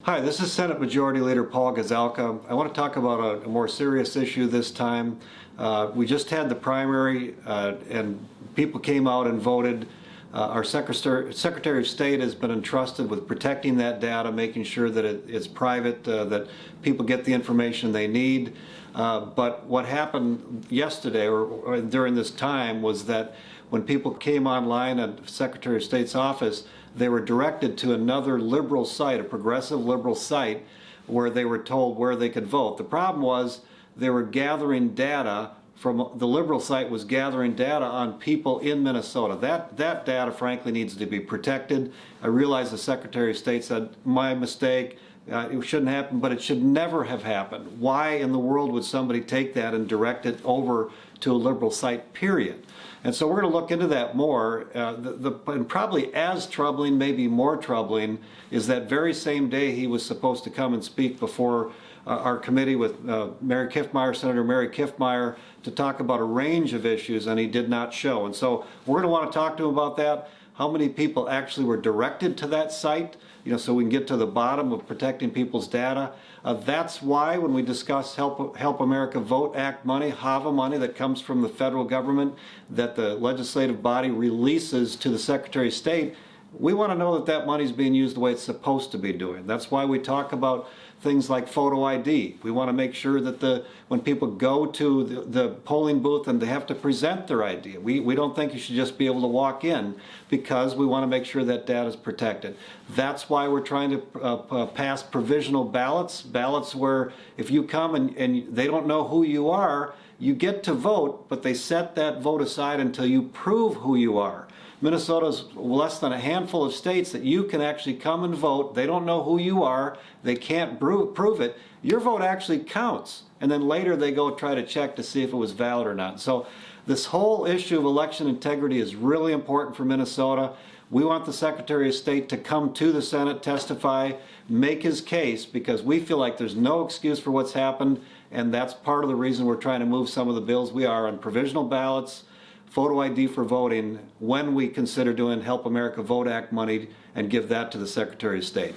Hi, this is Senate Majority Leader Paul Gazelka. I want to talk about a more serious issue this time. We just had the primary and people came out and voted. Our Secretary of State has been entrusted with protecting that data, making sure that it's private, that people get the information they need. But what happened yesterday or during this time was that when people came online at the Secretary of State's office, they were directed to another liberal site, a progressive liberal site, where they were told where they could vote. The problem was they were gathering data from the liberal site was gathering data on people in Minnesota. That data, frankly, needs to be protected. I realize the Secretary of State said, my mistake, it shouldn't happen, but it should never have happened. Why in the world would somebody take that and direct it over to a liberal site, period? And so we're going to look into that more. And probably as troubling, maybe more troubling, is that very same day he was supposed to come and speak before our committee with Senator Mary Kiffmeyer, to talk about a range of issues, and he did not show. And so we're going to want to talk to him about that. How many people actually were directed to that site, so we can get to the bottom of protecting people's data. That's why when we discuss Help America Vote Act money, HAVA money that comes from the federal government that the legislative body releases to the Secretary of State, we want to know that that money is being used the way it's supposed to be doing. That's why we talk about things like photo ID. We want to make sure that when people go to the polling booth and they have to present their ID, we don't think you should just be able to walk in, because we want to make sure that data is protected. That's why we're trying to pass provisional ballots where if you come and they don't know who you are, you get to vote, but they set that vote aside until you prove who you are. Minnesota's less than a handful of states that you can actually come and vote. They don't know who you are. They can't prove it. Your vote actually counts. And then later they go try to check to see if it was valid or not. So this whole issue of election integrity is really important for Minnesota. We want the Secretary of State to come to the Senate, testify, make his case, because we feel like there's no excuse for what's happened. And that's part of the reason we're trying to move some of the bills we are on provisional ballots, photo ID for voting, when we consider doing Help America Vote Act money and give that to the Secretary of State.